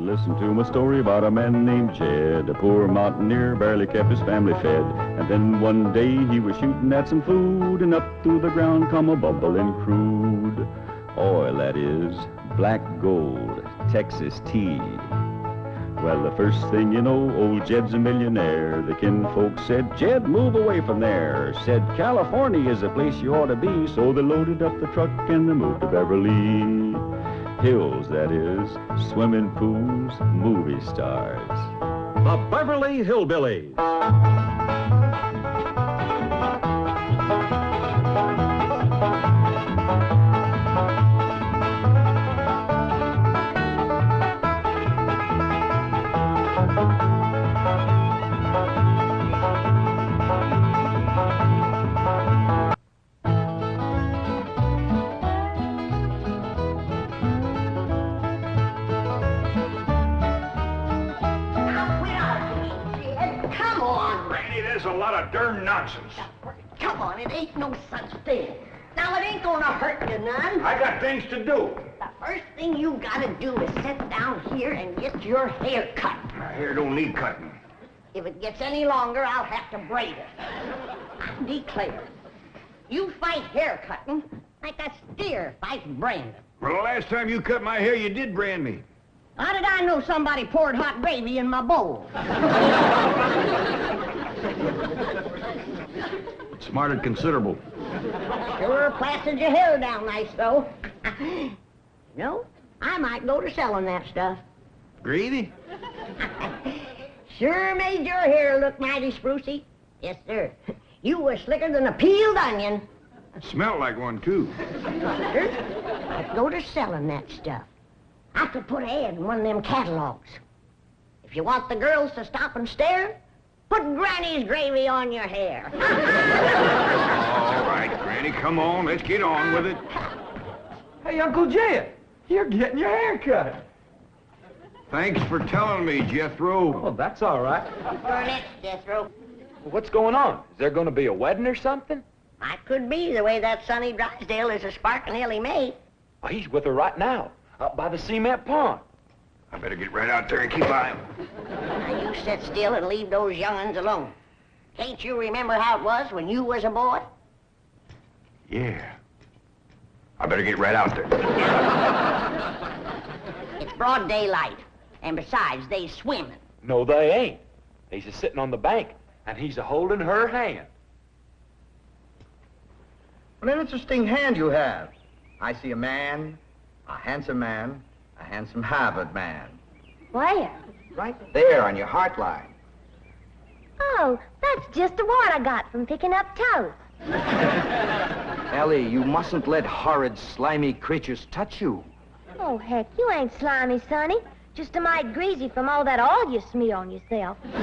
Listen to my story about a man named Jed. A poor mountaineer, barely kept his family fed. And then one day he was shooting at some food, and up through the ground come a bubbling crude oil, that is, black gold, Texas tea. Well, the first thing you know, old Jed's a millionaire. The kinfolk said, Jed, move away from there. Said, California is the place you ought to be. So they loaded up the truck and they moved to Beverly Hills, that is, swimming pools, movie stars. The Beverly Hillbillies. Darn nonsense. Come on, it ain't no such thing. Now, it ain't gonna hurt you none. I got things to do. The first thing you gotta do is sit down here and get your hair cut. My hair don't need cutting. If it gets any longer, I'll have to braid it. I declare, you fight hair cutting like a steer fights branding. Well, the last time you cut my hair, you did brand me. How did I know somebody poured hot gravy in my bowl? Smarted considerable. Sure plastered your hair down nice, though. No, I might go to selling that stuff. Gravy? Sure made your hair look mighty sprucey. Yes, sir. You were slicker than a peeled onion. Smelled like one, too. Sir, I'd go to selling that stuff. I could put an ad in one of them catalogs. If you want the girls to stop and stare, put Granny's gravy on your hair. All right, Granny, come on. Let's get on with it. Hey, Uncle Jed, you're getting your hair cut. Thanks for telling me, Jethro. Oh, that's all right. Burnett, Jethro. What's going on? Is there going to be a wedding or something? I could be, the way that Sonny Drysdale is a sparking Elly May. Oh, he's with her right now, up by the cement pond. I better get right out there and keep eye on him. Now, you sit still and leave those young'uns alone. Can't you remember how it was when you was a boy? Yeah. I better get right out there. It's broad daylight. And besides, they swimming. No, they ain't. He's a sitting on the bank, and he's a holding her hand. What an interesting hand you have. I see a man, a handsome Harvard man. Where? Right there on your heart line. Oh, that's just the wart I got from picking up toast. Ellie, you mustn't let horrid, slimy creatures touch you. Oh, heck, you ain't slimy, Sonny. Just a mite greasy from all that oil you smear on yourself. What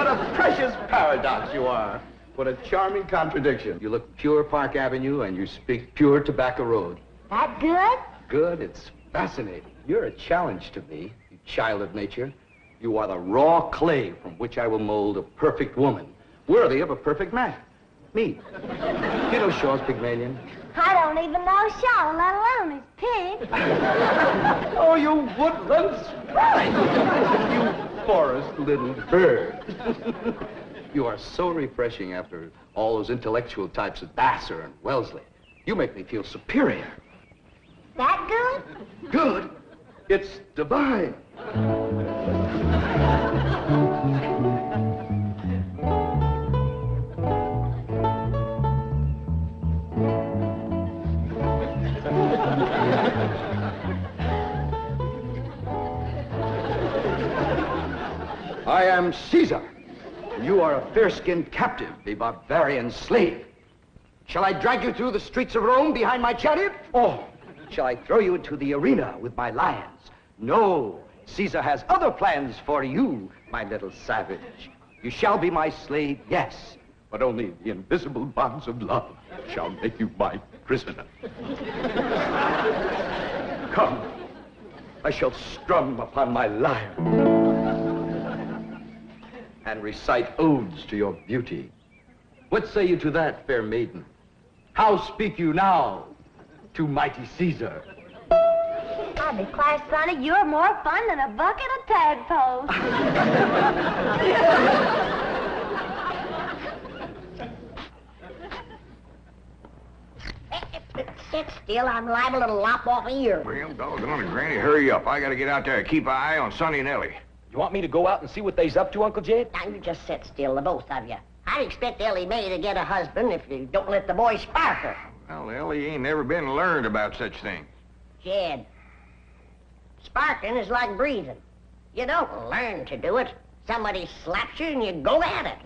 a precious paradox you are. What a charming contradiction. You look pure Park Avenue and you speak pure Tobacco Road. That good? Good, it's fascinating. You're a challenge to me, you child of nature. You are the raw clay from which I will mold a perfect woman, worthy of a perfect man. Me. You know Shaw's Pygmalion? I don't even know Shaw, let alone his pig. Oh, you woodland sprite! You forest little bird. You are so refreshing after all those intellectual types of Vassar and Wellesley. You make me feel superior. That good? Good? It's divine. I am Caesar. You are a fair-skinned captive, a barbarian slave. Shall I drag you through the streets of Rome behind my chariot? Or shall I throw you into the arena with my lions? No, Caesar has other plans for you, my little savage. You shall be my slave, yes, but only the invisible bonds of love shall make you my prisoner. Come, I shall strum upon my lyre and recite odes to your beauty. What say you to that, fair maiden? How speak you now to mighty Caesar? I I declare, Sonny, you're more fun than a bucket of tadpoles. Sit still, I'm liable to lop off a ear. Well, doggone it, Granny, hurry up. I gotta get out there and keep an eye on Sonny and Ellie. You want me to go out and see what they's up to, Uncle Jed? Now, you just sit still, the both of you. I expect Ellie Mae to get a husband if you don't let the boy spark her. Well, Ellie ain't never been learned about such things. Jed, sparking is like breathing. You don't learn to do it. Somebody slaps you and you go at it.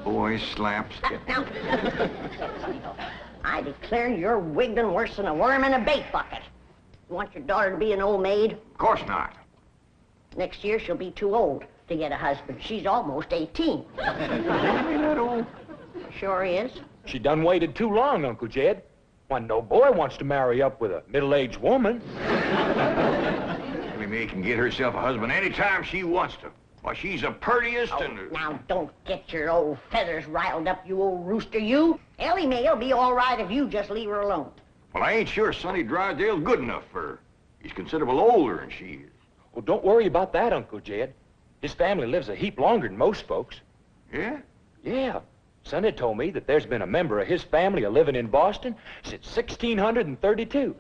Boy slaps. Now, I declare you're wiggling worse than a worm in a bait bucket. You want your daughter to be an old maid? Of course not. Next year she'll be too old to get a husband. She's almost 18. Ain't that old? Sure is. She done waited too long, Uncle Jed. Why, no boy wants to marry up with a middle-aged woman. Ellie Mae can get herself a husband anytime she wants to. Why, she's the purtiest and... Now, don't get your old feathers riled up, you old rooster, you. Ellie Mae'll be all right if you just leave her alone. Well, I ain't sure Sonny Drysdale's good enough for her. He's considerable older than she is. Well, don't worry about that, Uncle Jed. His family lives a heap longer than most folks. Yeah? Yeah. Sonny told me that there's been a member of his family living in Boston since 1632.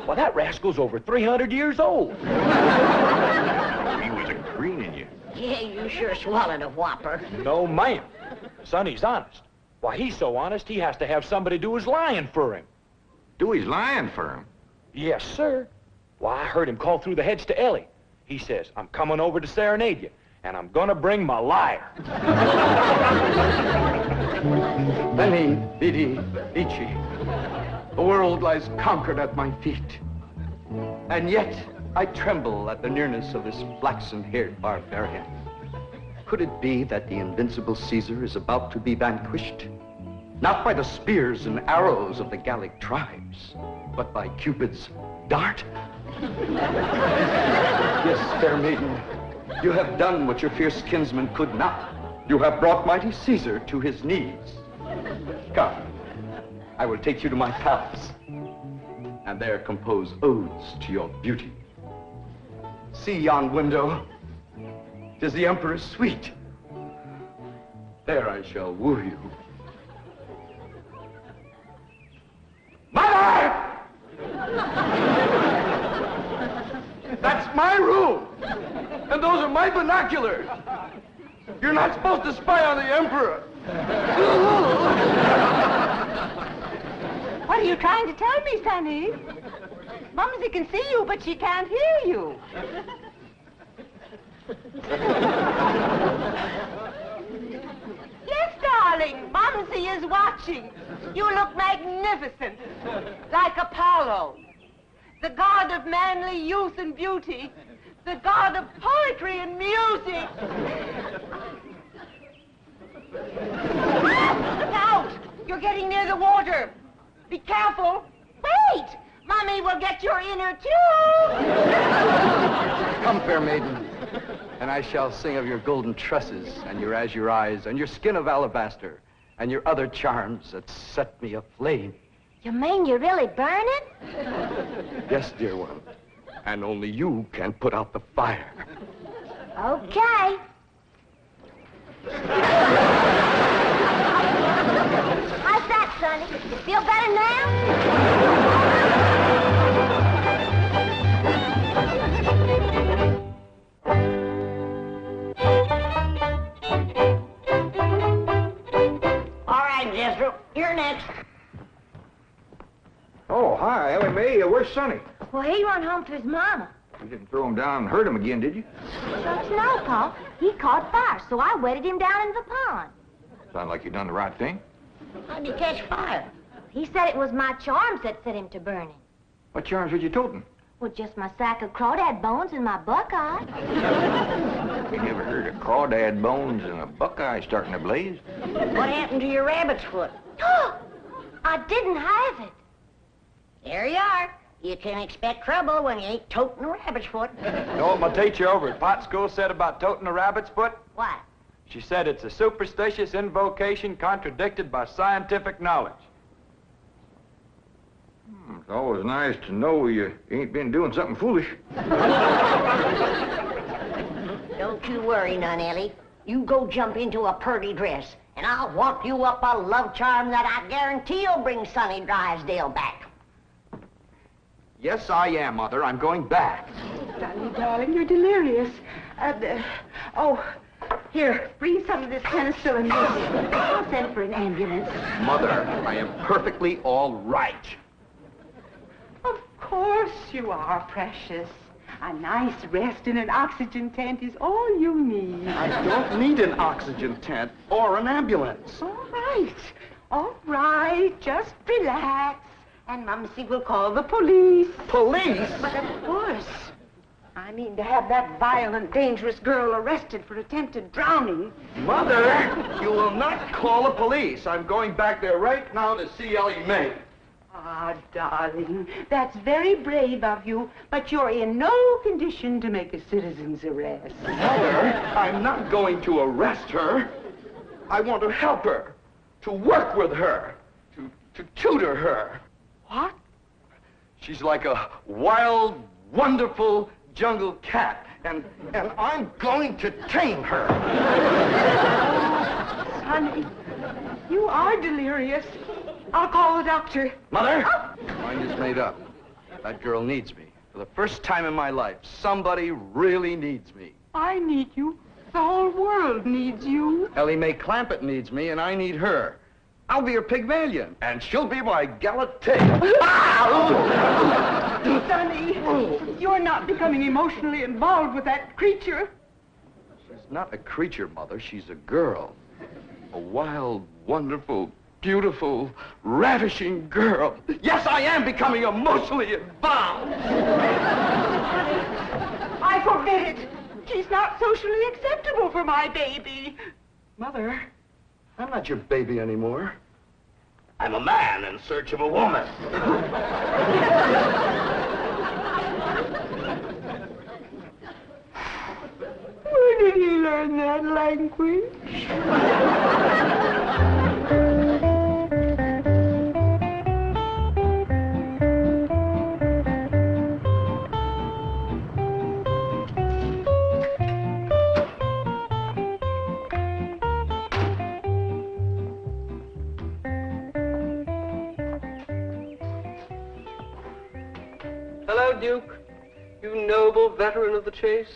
Well, that rascal's over 300 years old. He was a greening you. Yeah, you sure swallowed a whopper. No, ma'am. Sonny's honest. Why, he's so honest, he has to have somebody do his lying for him. Do his lying for him? Yes, sir. Why, I heard him call through the heads to Ellie. He says, I'm coming over to serenade you, and I'm gonna bring my liar. Veni, vidi, vici. The world lies conquered at my feet. And yet, I tremble at the nearness of this flaxen-haired barbarian. Could it be that the invincible Caesar is about to be vanquished? Not by the spears and arrows of the Gallic tribes, but by Cupid's dart? Yes, fair maiden, you have done what your fierce kinsman could not. You have brought mighty Caesar to his knees. Come, I will take you to my palace, and there compose odes to your beauty. See yon window. 'Tis the Emperor's suite. There I shall woo you. Mother! That's my room, and those are my binoculars. You're not supposed to spy on the Emperor. What are you trying to tell me, Sonny? Mumsy can see you, but she can't hear you. Yes, darling, Mumsy is watching. You look magnificent, like Apollo, the god of manly youth and beauty, the god of poetry and music. Look out! You're getting near the water. Be careful. Wait! Mommy will get your inner tube. Come, fair maiden, and I shall sing of your golden tresses and your azure eyes and your skin of alabaster and your other charms that set me aflame. You mean you're really burning? Yes, dear one, and only you can put out the fire. Okay. How's that, Sonny? You feel better now? All right, Jethro, you're next. Oh, hi, Ellie Mae. Where's Sonny? Well, he run home to his mama. You didn't throw him down and hurt him again, did you? Shucks no, Pa. He caught fire, so I wetted him down in the pond. Sound like you done the right thing. How'd you catch fire? He said it was my charms that set him to burning. What charms was you toting? Well, just my sack of crawdad bones and my buckeye. We never heard of crawdad bones and a buckeye starting a blaze. What happened to your rabbit's foot? I didn't have it. There you are. You can expect trouble when you ain't toting a rabbit's foot. You know what my teacher over at Pot School said about toting a rabbit's foot? What? She said it's a superstitious invocation contradicted by scientific knowledge. It's always nice to know you ain't been doing something foolish. Don't you worry none, Ellie. You go jump into a purty dress, and I'll walk you up a love charm that I guarantee'll bring Sonny Drysdale back. Yes, I am, Mother. I'm going back. Sonny, darling, you're delirious. Here, bring some of this penicillin. I'll send for an ambulance. Mother, I am perfectly all right. Of course you are, precious. A nice rest in an oxygen tent is all you need. I don't need an oxygen tent or an ambulance. All right, just relax. And Mumsy will call the police. Police? But of course. I mean to have that violent, dangerous girl arrested for attempted drowning. Mother, you will not call the police. I'm going back there right now to see Ellie Mae. Ah, darling, that's very brave of you, but you're in no condition to make a citizen's arrest. Mother, I'm not going to arrest her. I want to help her, to work with her, to tutor her. What? She's like a wild, wonderful jungle cat, and I'm going to tame her. Sonny, you are delirious. I'll call the doctor. Mother, my mind is made up. That girl needs me. For the first time in my life, somebody really needs me. I need you. The whole world needs you. Ellie Mae Clampett needs me, and I need her. I'll be her Pygmalion, and she'll be my Galatea. Sonny, you're not becoming emotionally involved with that creature. She's not a creature, Mother. She's a girl. A wild, wonderful, beautiful, ravishing girl. Yes, I am becoming emotionally involved. I forbid it. She's not socially acceptable for my baby. Mother, I'm not your baby anymore. I'm a man in search of a woman. Where did he learn that language? Hello, Duke. You noble veteran of the chase.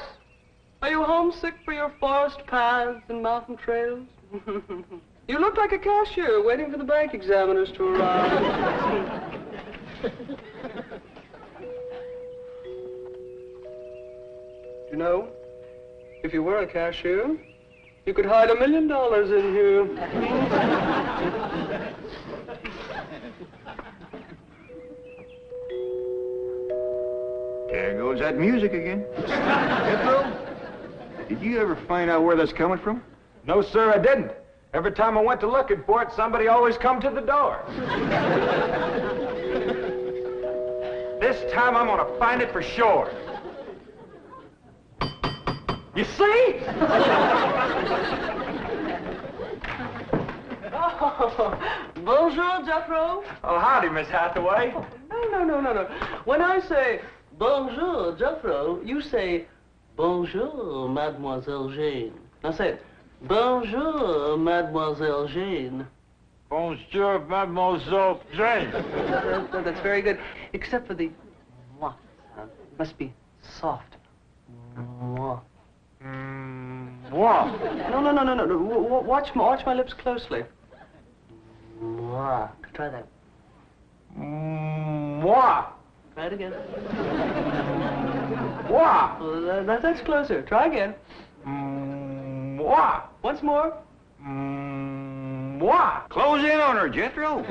Are you homesick for your forest paths and mountain trails? You look like a cashier waiting for the bank examiners to arrive. You know, if you were a cashier, you could hide $1 million in here. There goes that music again. Jethro, did you ever find out where that's coming from? No, sir, I didn't. Every time I went to looking for it, somebody always come to the door. This time I'm gonna find it for sure. You see? Oh, bonjour, Jethro. Oh, howdy, Miss Hathaway. No. When I say bonjour, Jethro, you say bonjour, Mademoiselle Jane. Now say it. Bonjour, Mademoiselle Jane. Bonjour, Mademoiselle Jane. That's very good, except for the mwah sound. It must be soft. Mwah. Mwah. No. Watch my lips closely. Mwah. Try that. Mwah. Try it again. Mwah. That's closer. Try again. Mwah. Once more. Mwah. Close in on her, Jethro.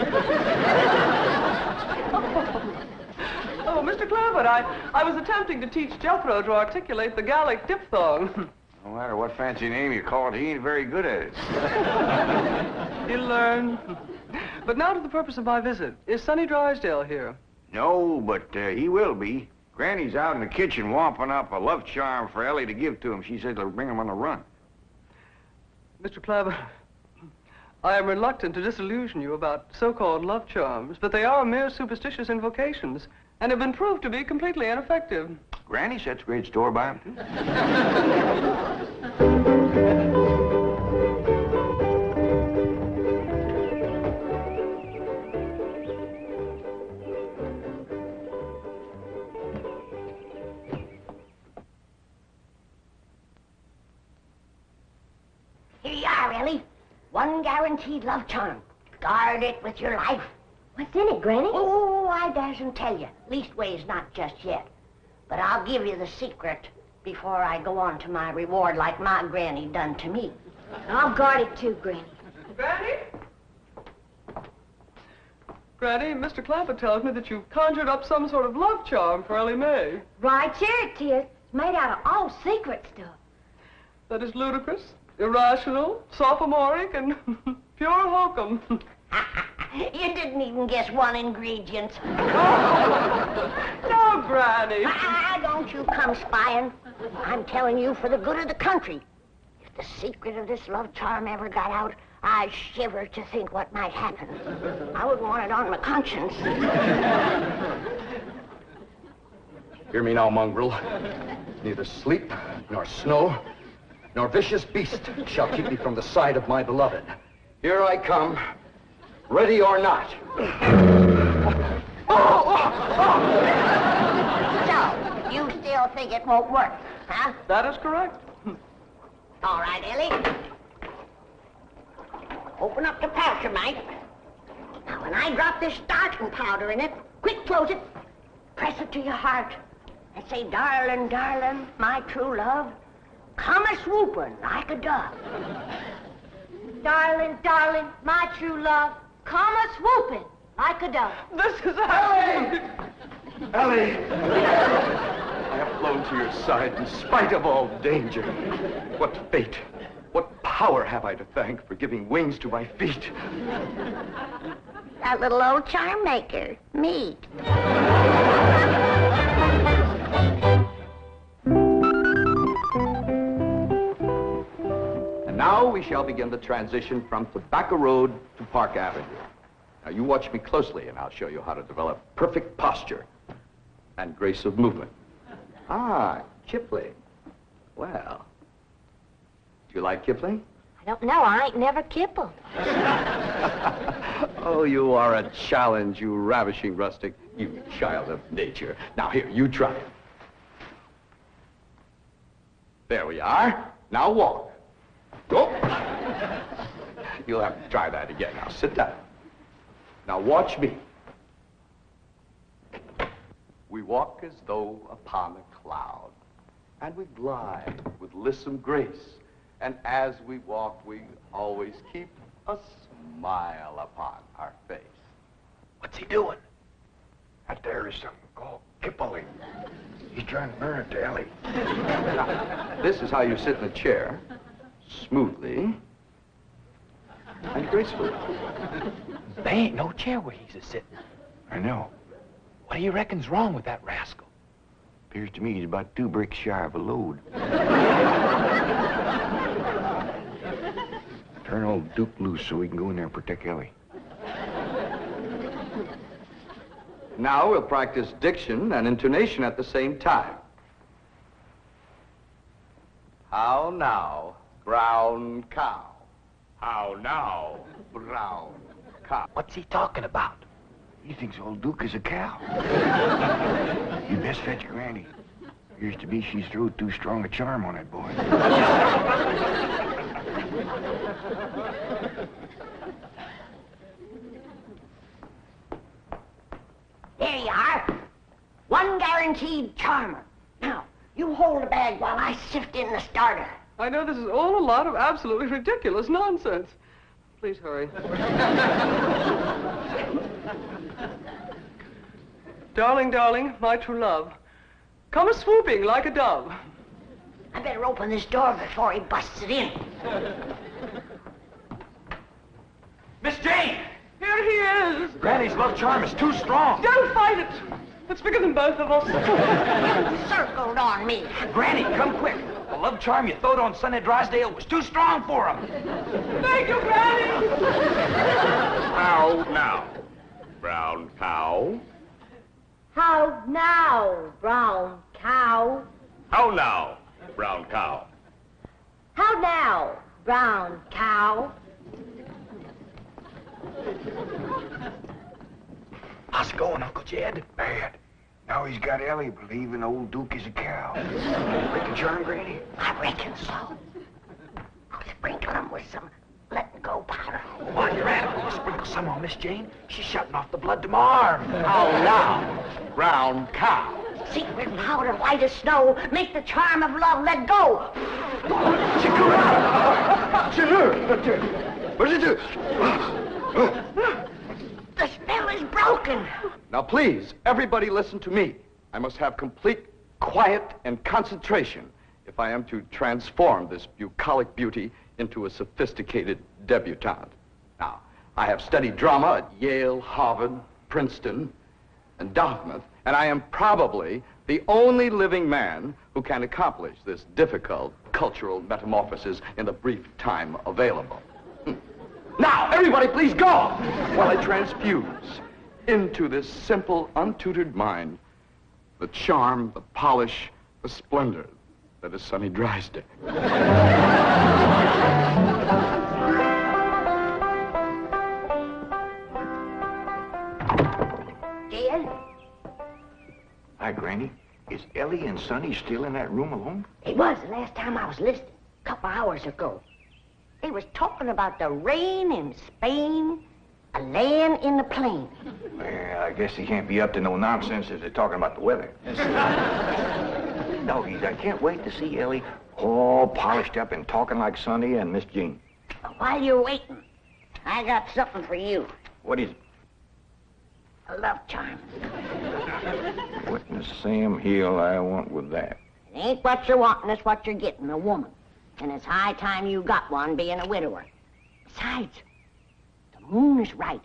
Oh, Mr. Clampett, I was attempting to teach Jethro to articulate the Gallic diphthong. No matter what fancy name you call it, he ain't very good at it. He'll learn. But now to the purpose of my visit. Is Sonny Drysdale here? No, but he will be. Granny's out in the kitchen whomping up a love charm for Ellie to give to him. She said it'll bring him on the run. Mr. Clampett, I am reluctant to disillusion you about so-called love charms, but they are mere superstitious invocations and have been proved to be completely ineffective. Granny sets great store by him, too. Here you are, Ellie. One guaranteed love charm. Guard it with your life. What's in it, Granny? Oh, I daresn't tell you. Leastways, not just yet. But I'll give you the secret before I go on to my reward like my granny done to me. I'll guard it too, Granny. Granny? Granny, Mr. Clampett tells me that you've conjured up some sort of love charm for Ellie Mae. Right here it is. It's made out of all secret stuff. That is ludicrous, irrational, sophomoric, and pure hokum. You didn't even guess one ingredient. No, Granny. Don't you come spying. I'm telling you for the good of the country. If the secret of this love charm ever got out, I shiver to think what might happen. I wouldn't want it on my conscience. Hear me now, mongrel. Neither sleep, nor snow, nor vicious beast shall keep me from the side of my beloved. Here I come, ready or not. So, you still think it won't work, huh? That is correct. All right, Ellie. Open up the pouch, Mike. Now, when I drop this starting powder in it, quick close it. Press it to your heart. And say, darling, darling, my true love, come a-swooping like a dove. Darling, darling, my true love, come a-swooping like a dove. This is Ellie! Ellie! I have flown to your side in spite of all danger. What fate, what power have I to thank for giving wings to my feet? That little old charm maker, me. And now we shall begin the transition from Tobacco Road to Park Avenue. Now you watch me closely and I'll show you how to develop perfect posture and grace of movement. Ah, Kipling. Well, do you like Kipling? I don't know. I ain't never kippled. Oh, you are a challenge, you ravishing rustic, you child of nature. Now here, you try it. There we are. Now walk. Go. You'll have to try that again. Now sit down. Now watch me. We walk as though upon a cloud, and we glide with lissom grace. And as we walk, we always keep a smile upon our face. What's he doing? That there is something called kippling. He's trying to learn it to Ellie. Now, this is how you sit in a chair, smoothly and gracefully. There ain't no chair where he's a-sitting. I know. What do you reckon's wrong with that rascal? Appears to me he's about 2 bricks shy of a load. Turn old Duke loose so we can go in there and protect Ellie. Now we'll practice diction and intonation at the same time. How now, brown cow? How now, brown cow? What's he talking about? He thinks old Duke is a cow. You best fetch Granny. Appears to be she's threw too strong a charm on that boy. There you are. One guaranteed charmer. Now, you hold the bag while I sift in the starter. I know this is all a lot of absolutely ridiculous nonsense. Please hurry. Darling, darling, my true love, come a-swooping like a dove. I better open this door before he busts it in. Miss Jane! Here he is. Granny's love charm is too strong. Don't fight it. It's bigger than both of us. Circled on me. Granny, come quick. love charm you throwed on Sonny Drysdale was too strong for him. Thank you, Granny. How now, brown cow? How now, brown cow? How now, brown cow? How now, brown cow? How's it going, Uncle Jed? Bad. Now he's got Ellie believing old Duke is a cow. Break the charm, Granny? I reckon so. I'll sprinkle him with some let-go powder. While you're at it, will you sprinkle some on Miss Jane? She's shutting off the blood to my arm. How now, brown cow? Secret powder, white as snow, make the charm of love let go. What did you do? The spell is broken. Now, please, everybody listen to me. I must have complete quiet and concentration if I am to transform this bucolic beauty into a sophisticated debutante. Now, I have studied drama at Yale, Harvard, Princeton, and Dartmouth, and I am probably the only living man who can accomplish this difficult cultural metamorphosis in the brief time available. Now, everybody please go while I transfuse into this simple, untutored mind the charm, the polish, the splendor that is Sonny Drysdale. Dear? Hi, Granny. Is Ellie and Sonny still in that room alone? It was the last time I was listening, a couple hours ago. They was talking about the rain in Spain, a land in the plain. Well, I guess they can't be up to no nonsense if they're talking about the weather. Doggies, I can't wait to see Ellie all polished up and talking like Sonny and Miss Jean. While you're waiting, I got something for you. What is it? A love charm. What in the Sam Hill I want with that? It ain't what you're wanting, it's what you're getting, a woman. And it's high time you got one, being a widower. Besides, the moon is right.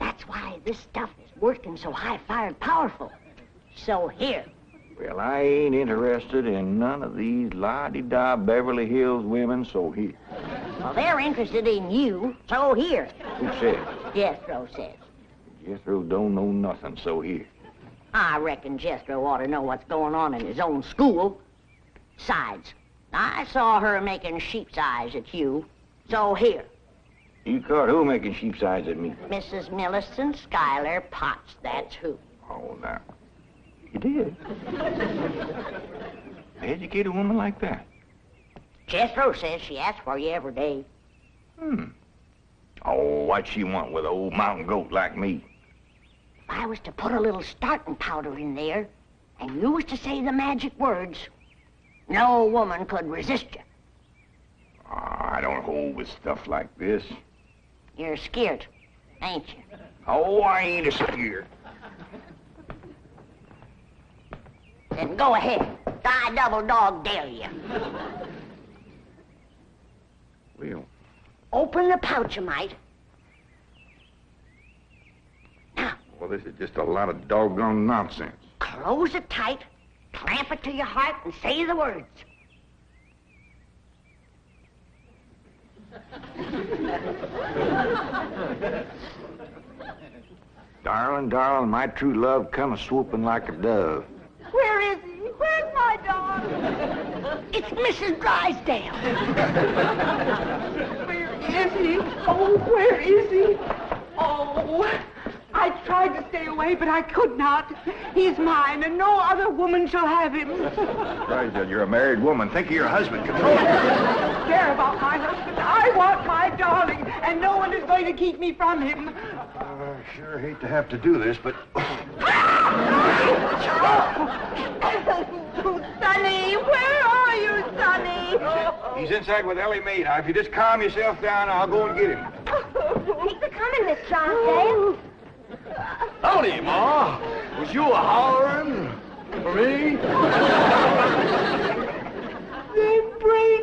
That's why this stuff is working so high-fired powerful. So here. Well, I ain't interested in none of these la-di-da Beverly Hills women, so here. Well, they're interested in you, so here. Who says? Jethro says. Jethro don't know nothing, so here. I reckon Jethro ought to know what's going on in his own school. Besides, I saw her making sheep's eyes at you, so here. You caught who making sheep's eyes at me? Mrs. Millicent Schuyler Potts, that's who. Oh, now. You did? Educate a woman like that? Jethro says she asks for you every day. Oh, what she want with an old mountain goat like me? If I was to put a little starting powder in there, and you was to say the magic words, no woman could resist you. I don't hold with stuff like this. You're scared, ain't you? Oh, I ain't a scared. Then go ahead. I double dog dare you. Well, Open the pouch, you might. Now, well, this is just a lot of doggone nonsense. close it tight, clamp it to your heart, and say the words. Darling, darling, my true love come a-swooping like a dove. Where is he? Where's my darling? It's Mrs. Drysdale. Where is he? Oh, where is he? Oh, I tried to stay away, but I could not. He's mine, and no other woman shall have him. Drysdale, you're a married woman. Think of your husband. Control yourself. Care about my husband. I want my darling, and no one is going to keep me from him. I sure hate to have to do this, but... Sonny, where are you, Sonny? He's inside with Ellie Mae. Now, if you just calm yourself down, I'll go and get him. Keep it coming, Miss Drysdale. Howdy, Ma. Was you a-hollering for me? They bring